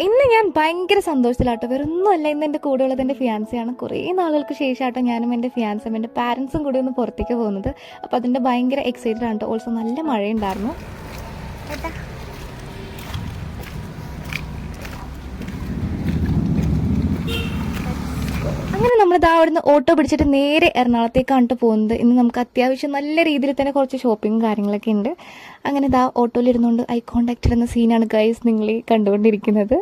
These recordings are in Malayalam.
ഇന്ന് ഞാൻ ഭയങ്കര സന്തോഷത്തിലാട്ടോ. വേറൊന്നുമല്ല, ഇന്ന് എൻ്റെ കൂടെയുള്ളത് എൻ്റെ ഫിയാൻസിയാണ്. കുറേ നാളുകൾക്ക് ശേഷമാട്ടോ ഞാനും എൻ്റെ ഫിയാൻസും എൻ്റെ പാരൻസും കൂടി ഒന്ന് പുറത്തേക്ക് പോകുന്നത്. അപ്പോൾ അതിൻ്റെ ഭയങ്കര എക്സൈറ്റഡ് ആണ്. ഓൾസോ നല്ല മഴയുണ്ടായിരുന്നു. അങ്ങനെ നമ്മളിതാ അവിടുന്ന് ഓട്ടോ പിടിച്ചിട്ട് നേരെ എറണാകുളത്തേക്കാണ് പോകുന്നത്. ഇന്ന് നമുക്ക് അത്യാവശ്യം നല്ല രീതിയിൽ തന്നെ കുറച്ച് ഷോപ്പിംഗ് കാര്യങ്ങളൊക്കെ ഉണ്ട്. അങ്ങനെ ഇതാ ഓട്ടോയിലിരുന്നുകൊണ്ട് ഐ കോണ്ടാക്ട് എന്ന സീനാണ് ഗൈസ് നിങ്ങൾ കണ്ടുകൊണ്ടിരിക്കുന്നത്.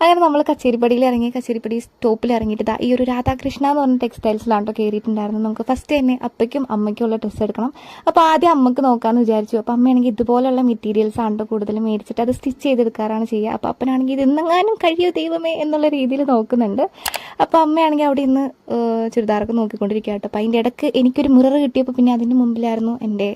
അങ്ങനെ നമ്മൾ കച്ചേരിപ്പടിയിൽ ഇറങ്ങി, കച്ചേരിപ്പടി സ്റ്റോപ്പിൽ ഇറങ്ങിയിട്ട് ഇതാ ഈ ഒരു രാധാകൃഷ്ണ എന്ന് പറഞ്ഞ ടെക്സ്റ്റൈൽസിലാണ്ടോ കയറിയിട്ടുണ്ടായിരുന്നു. നമുക്ക് ഫസ്റ്റ് തന്നെ അപ്പയ്ക്കും അമ്മയ്ക്കും ഉള്ള ഡ്രസ്സ് എടുക്കണം. അപ്പോൾ ആദ്യം അമ്മയ്ക്ക് നോക്കാമെന്ന് വിചാരിച്ചു. അപ്പോൾ അമ്മയാണെങ്കിൽ ഇതുപോലെയുള്ള മെറ്റീരിയൽസ് ആണ്ടോ കൂടുതലും മേടിച്ചിട്ട് അത് സ്റ്റിച്ച് ചെയ്തെടുക്കാറാണ് ചെയ്യുക. അപ്പോൾ അപ്പനാണെങ്കിൽ ഇത് ഇന്നെങ്ങാനും കഴിയോ ദൈവമേ എന്നുള്ള രീതിയിൽ നോക്കുന്നുണ്ട്. അപ്പോൾ അമ്മയാണെങ്കിൽ അവിടെ ഇന്ന് ചുരിദാറൊക്കെ നോക്കിക്കൊണ്ടിരിക്കുക കേട്ടോ. അപ്പോൾ അതിൻ്റെ ഇടയ്ക്ക് എനിക്കൊരു മിറർ കിട്ടിയപ്പോൾ പിന്നെ അതിൻ്റെ മുമ്പിലായിരുന്നു എൻ്റെ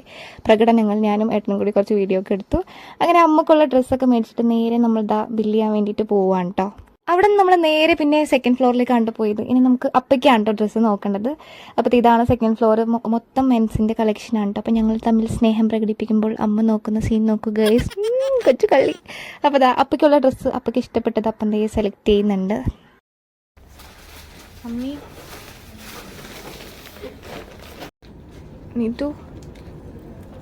പ്രകടനങ്ങൾ. ഞാനും ഏട്ടനും കൂടി കുറച്ച് വീഡിയോ ഒക്കെ എടുത്തു. അങ്ങനെ അമ്മക്കുള്ള ഡ്രസ്സൊക്കെ മേടിച്ചിട്ട് നേരെ നമ്മളിതാ ബില്ല് ചെയ്യാൻ വേണ്ടിയിട്ട് പോവാണ് കേട്ടോ. അവിടെ നിന്ന് നമ്മൾ നേരെ പിന്നെ സെക്കൻഡ് ഫ്ലോറിലേക്കാണ് പോയത്. ഇനി നമുക്ക് അപ്പയ്ക്കാണ് കേട്ടോ ഡ്രസ്സ് നോക്കേണ്ടത്. അപ്പോൾ ഇതാണ് സെക്കൻഡ് ഫ്ലോർ, മൊത്തം മെൻസിൻ്റെ കളക്ഷനാണ് കേട്ടോ. അപ്പോൾ ഞങ്ങൾ തമ്മിൽ സ്നേഹം പ്രകടിപ്പിക്കുമ്പോൾ അമ്മ നോക്കുന്ന സീൻ നോക്കുക ഗൈസ്, കൊച്ചു കള്ളി. അപ്പോൾ ഇതാ അപ്പയ്ക്കുള്ള ഡ്രസ്സ് അപ്പയ്ക്ക് ഇഷ്ടപ്പെട്ടത് അപ്പം സെലക്ട് ചെയ്യുന്നുണ്ട്. അമ്മി നീതു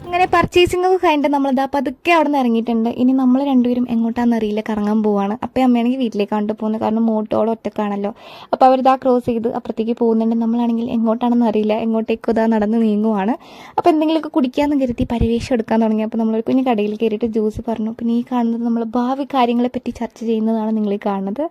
അങ്ങനെ പർച്ചേസിംഗ് ഒക്കെ കഴിഞ്ഞിട്ട് നമ്മളിതാ പതുക്കെ അവിടെ നിന്ന് ഇറങ്ങിയിട്ടുണ്ട്. ഇനി നമ്മൾ രണ്ടുപേരും എങ്ങോട്ടാണെന്ന് അറിയില്ല, കറങ്ങാൻ പോവാണ്. അപ്പം അമ്മയാണെങ്കിൽ വീട്ടിലേക്കാണ്ട് പോകുന്നത്, കാരണം മോട്ടോടെ ഒറ്റക്കാണല്ലോ. അപ്പോൾ അവരിതാ ക്രോസ് ചെയ്ത് അപ്പുറത്തേക്ക് പോകുന്നുണ്ട്. നമ്മളാണെങ്കിൽ എങ്ങോട്ടാണെന്ന് അറിയില്ല, എങ്ങോട്ടേക്കും ഇതാ നടന്ന് നീങ്ങുവാണ്. അപ്പോൾ എന്തെങ്കിലുമൊക്കെ കുടിക്കാമെന്ന് കരുതി പരിവേഷം എടുക്കാൻ തുടങ്ങി. അപ്പോൾ നമ്മളൊരു കുഞ്ഞ് കടയിൽ കയറിയിട്ട് ജ്യൂസ് പറഞ്ഞു. പിന്നെ ഈ കാണുന്നത് നമ്മൾ ഭാവി കാര്യങ്ങളെ പറ്റി ചർച്ച ചെയ്യുന്നതാണ് നിങ്ങൾ ഈ കാണുന്നത്.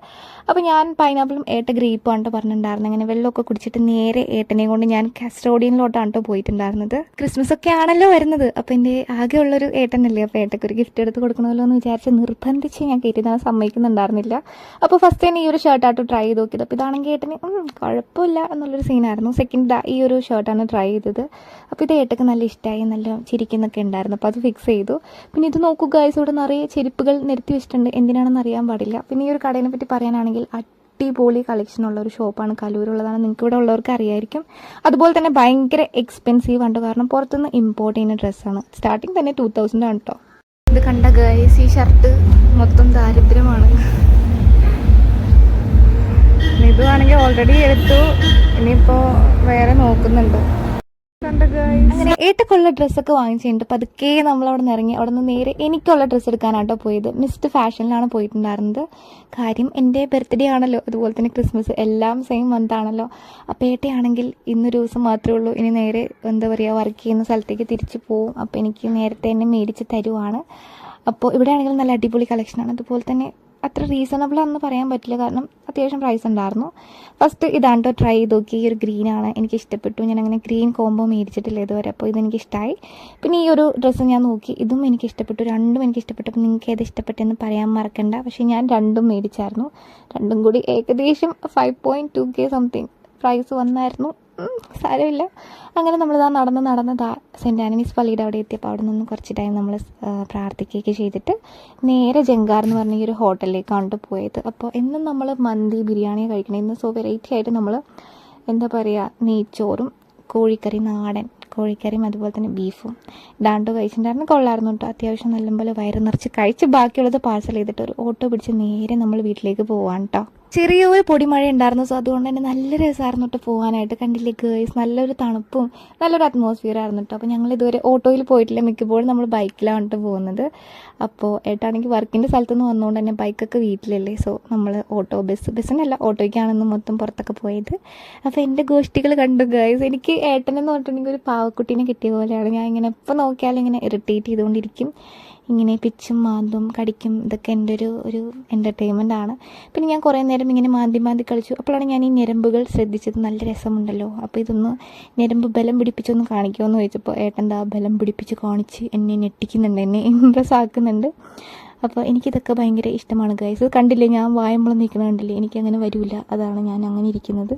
അപ്പോൾ ഞാൻ പൈനാപ്പിളും ഏട്ട ഗ്രേപ്പും ആണ്ടോ പറഞ്ഞിട്ടുണ്ടായിരുന്നു. അങ്ങനെ വെള്ളമൊക്കെ കുടിച്ചിട്ട് നേരെ ഏട്ടനെ കൊണ്ട് ഞാൻ കസ്റ്റോഡിയനിലോട്ടാണ് പോയിട്ടുണ്ടായിരുന്നത്. ക്രിസ്മസ് ഒക്കെ ആണല്ലോ വരുന്നത്. അപ്പോൾ എൻ്റെ ആകെയുള്ളൊരു ഏട്ടനല്ലേ, അപ്പോൾ ഏട്ടയ്ക്ക് ഒരു ഗിഫ്റ്റ് എടുത്ത് കൊടുക്കണമല്ലോ എന്ന് വിചാരിച്ച് നിർബന്ധിച്ച് ഞാൻ കയറ്റിയതാണ്, സമ്മതിക്കുന്നുണ്ടായിരുന്നില്ല. അപ്പോൾ ഫസ്റ്റ് തന്നെ ഈ ഒരു ഷർട്ടായിട്ട് ട്രൈ ചെയ്ത് നോക്കിയത്. അപ്പോൾ ഇതാണെങ്കിൽ ഏട്ടന് കുഴപ്പമില്ല എന്നുള്ളൊരു സീനായിരുന്നു. സെക്കൻഡ് ഈ ഒരു ഷർട്ടാണ് ട്രൈ ചെയ്തത്. അപ്പോൾ ഇത് ഏട്ടയ്ക്ക് നല്ല ഇഷ്ടമായി, നല്ല ചിരിക്കുന്നൊക്കെ ഉണ്ടായിരുന്നു. അപ്പോൾ അത് ഫിക്സ് ചെയ്തു. പിന്നെ ഇത് നോക്കുക ഗൈസ്, ഇവിടെ നിറയെ ചെരുപ്പുകൾ നിരത്തി വെച്ചിട്ടുണ്ട്. എന്തിനാണെന്ന് അറിയാൻ പാടില്ല. പിന്നെ ഈ ഒരു കടയിനെ പറ്റി പറയാനാണെങ്കിൽ അടിപൊളി കളക്ഷനുള്ള ഒരു ഷോപ്പാണ്, കലൂരുള്ളതാണ്. നിങ്ങൾക്ക് ഇവിടെ ഉള്ളവർക്ക് അറിയായിരിക്കും. അതുപോലെ തന്നെ ഭയങ്കര എക്സ്പെൻസീവ് ആണ്, കാരണം പുറത്തുനിന്ന് ഇമ്പോർട്ട് ചെയ്യുന്ന ഡ്രസ്സാണ്. സ്റ്റാർട്ടിങ് തന്നെ 2000 ആണ് കേട്ടോ. ഇത് കണ്ട ഗൈസ്, ഈ ഷർട്ട് മൊത്തം ദാരിദ്ര്യമാണ്. ഇതുവാണെങ്കിൽ ഓൾറെഡി എടുത്തു, ഇനിയിപ്പോൾ വേറെ നോക്കുന്നുണ്ട്. അങ്ങനെ ഏട്ടക്കുള്ള ഡ്രസ്സൊക്കെ വാങ്ങിച്ചിട്ടുണ്ട്. പതുക്കെ നമ്മളവിടെ നിന്ന് ഇറങ്ങി. അവിടെ നിന്ന് നേരെ എനിക്കുള്ള ഡ്രസ്സ് എടുക്കാനാട്ടോ പോയത്. മിസ്റ്റ് ഫാഷനിലാണ് പോയിട്ടുണ്ടായിരുന്നത്. കാര്യം എൻ്റെ ബർത്ത്ഡേ ആണല്ലോ, അതുപോലെ തന്നെ ക്രിസ്മസ് എല്ലാം സെയിം മന്ത് ആണല്ലോ. അപ്പോൾ ഏട്ടയാണെങ്കിൽ ഇന്നൊരു ദിവസം മാത്രമേ ഉള്ളൂ, ഇനി നേരെ എന്താ പറയുക വർക്ക് ചെയ്യുന്ന സ്ഥലത്തേക്ക് തിരിച്ചു പോവും. അപ്പോൾ എനിക്ക് നേരത്തെ തന്നെ മേടിച്ച് തരുവാണ്. അപ്പോൾ ഇവിടെ ആണെങ്കിൽ നല്ല അടിപൊളി കളക്ഷനാണ്. അതുപോലെ തന്നെ അത്ര റീസണബിൾ ആണെന്ന് പറയാൻ പറ്റില്ല, കാരണം അത്യാവശ്യം പ്രൈസ് ഉണ്ടായിരുന്നു. ഫസ്റ്റ് ഇതാണ്ടോ ട്രൈ ചെയ്ത് നോക്കി. ഈ ഒരു ഗ്രീനാണ് എനിക്ക് ഇഷ്ടപ്പെട്ടു. ഞാൻ അങ്ങനെ ഗ്രീൻ കോംബോ മേടിച്ചിട്ടില്ല ഇതുവരെ, അപ്പോൾ ഇതെനിക്ക് ഇഷ്ടമായി. പിന്നെ ഈ ഒരു ഡ്രസ്സ് ഞാൻ നോക്കി, ഇതും എനിക്ക് ഇഷ്ടപ്പെട്ടു. രണ്ടും എനിക്ക് ഇഷ്ടപ്പെട്ടു. അപ്പോൾ നിങ്ങൾക്ക് ഏത് ഇഷ്ടപ്പെട്ടെന്ന് പറയാൻ മറക്കണ്ട. പക്ഷേ ഞാൻ രണ്ടും മേടിച്ചായിരുന്നു. രണ്ടും കൂടി ഏകദേശം 5.2K സംതിങ് പ്രൈസ് വന്നായിരുന്നു. സാരമില്ല. അങ്ങനെ നമ്മളിതാ നടന്ന് സെൻറ്റ് ആൻ്റണീസ് പള്ളിയുടെ അവിടെ എത്തിയപ്പോൾ അവിടെ നിന്ന് കുറച്ച് ടൈം നമ്മൾ പ്രാർത്ഥിക്കുകയൊക്കെ ചെയ്തിട്ട് നേരെ ജങ്കാർ എന്ന് പറഞ്ഞ ഈ ഒരു ഹോട്ടലിലേക്കാണ് പോയത്. അപ്പോൾ എന്നും നമ്മൾ മന്തി ബിരിയാണി കഴിക്കണം. ഇന്ന് സോ വെറൈറ്റി ആയിട്ട് നമ്മൾ എന്താ പറയുക, നെയ്ച്ചോറും കോഴിക്കറി, നാടൻ കോഴിക്കറിയും അതുപോലെ തന്നെ ബീഫും ഇതാണ്ട് കഴിച്ചിട്ടുണ്ടായിരുന്നു. കൊള്ളായിരുന്നു കേട്ടോ. അത്യാവശ്യം നല്ലപോലെ വയറ് നിറച്ച് കഴിച്ച് ബാക്കിയുള്ളത് പാഴ്സൽ ചെയ്തിട്ട് ഒരു ഓട്ടോ പിടിച്ച് നേരെ നമ്മൾ വീട്ടിലേക്ക് പോവാൻ കേട്ടോ. ചെറിയൊരു പൊടിമഴ ഉണ്ടായിരുന്നു. സോ അതുകൊണ്ട് തന്നെ നല്ല രസമായിരുന്നു കേട്ടോ പോകാനായിട്ട്. കണ്ടില്ലേ ഗേൾസ്, നല്ലൊരു തണുപ്പും നല്ലൊരു അറ്റ്മോസ്ഫിയർ ആയിരുന്നു കേട്ടോ. അപ്പോൾ ഞങ്ങൾ ഇതുവരെ ഓട്ടോയിൽ പോയിട്ടില്ല, മിക്കപ്പോഴും നമ്മൾ ബൈക്കിലാണ് കേട്ടോ പോകുന്നത്. അപ്പോൾ ഏട്ടാണെങ്കിൽ വർക്കിൻ്റെ സ്ഥലത്തുനിന്ന് വന്നുകൊണ്ട് തന്നെ ബൈക്കൊക്കെ വീട്ടിലല്ലേ, സോ നമ്മൾ ബസ്സിനല്ല ഓട്ടോയ്ക്കാണെന്ന് മൊത്തം പുറത്തൊക്കെ പോയത്. അപ്പോൾ എൻ്റെ ഗോഷ്ടികൾ കണ്ടു ഗേൾസ്. എനിക്ക് ഏട്ടനെന്ന് പറഞ്ഞിട്ടുണ്ടെങ്കിൽ ഒരു പാവക്കുട്ടീനെ കിട്ടിയ പോലെയാണ്. ഞാൻ ഇങ്ങനെ എപ്പോൾ നോക്കിയാലും ഇങ്ങനെ ഇറിറ്റേറ്റ് ചെയ്തുകൊണ്ടിരിക്കും. ഇങ്ങനെ പിച്ചും മാന്തും കടിക്കും, ഇതൊക്കെ എൻ്റെ ഒരു എൻ്റർടൈൻമെൻ്റ് ആണ്. പിന്നെ ഞാൻ കുറേ നേരം ഇങ്ങനെ മാന്തി കളിച്ചു. അപ്പോഴാണ് ഞാൻ ഈ ഞരമ്പുകൾ ശ്രദ്ധിച്ചത്. നല്ല രസമുണ്ടല്ലോ, അപ്പോൾ ഇതൊന്ന് ഞരമ്പ് ബലം പിടിപ്പിച്ചൊന്ന് കാണിക്കുമെന്ന് ചോദിച്ചപ്പോൾ ഏട്ടൻ ദാ ബലം പിടിപ്പിച്ച് കാണിച്ച് എന്നെ ഞെട്ടിക്കുന്നുണ്ട്, എന്നെ ഇമ്പ്രസ് ആക്കുന്നുണ്ട്. അപ്പോൾ എനിക്കിതൊക്കെ ഭയങ്കര ഇഷ്ടമാണ് ഗൈസ്. ഇത് കണ്ടില്ലേ, ഞാൻ വായമ്പളം നിൽക്കുന്നത് കണ്ടില്ലേ, എനിക്കങ്ങനെ വരില്ല, അതാണ് ഞാൻ അങ്ങനെ ഇരിക്കുന്നത്.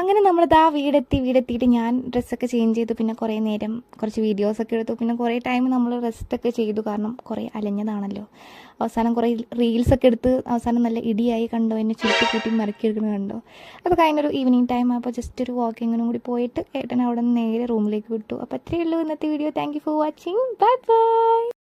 അങ്ങനെ നമ്മളിതാ വീടെത്തിയിട്ട് ഞാൻ ഡ്രസ്സൊക്കെ ചേഞ്ച് ചെയ്തു. പിന്നെ കുറേ നേരം കുറച്ച് വീഡിയോസൊക്കെ എടുത്തു. പിന്നെ കുറേ ടൈം നമ്മൾ റെസ്റ്റൊക്കെ ചെയ്തു, കാരണം കുറേ അലഞ്ഞതാണല്ലോ. അവസാനം കുറേ റീൽസൊക്കെ എടുത്ത് അവസാനം നല്ല ഇടിയായി കണ്ടോ, എന്നെ ചുരുട്ടി മറക്കിയെടുക്കുന്നത് കണ്ടോ. അത് കഴിഞ്ഞൊരു ഈവനിങ് ടൈം ആയപ്പോൾ ജസ്റ്റ് ഒരു വാക്കിങ്ങിനും കൂടി പോയിട്ട് ഏട്ടൻ അവിടെ നിന്ന് നേരെ റൂമിലേക്ക് വിട്ടു. അപ്പോൾ അത്രയേ ഉള്ളൂ ഇന്നത്തെ video. Thank you for watching. Bye bye.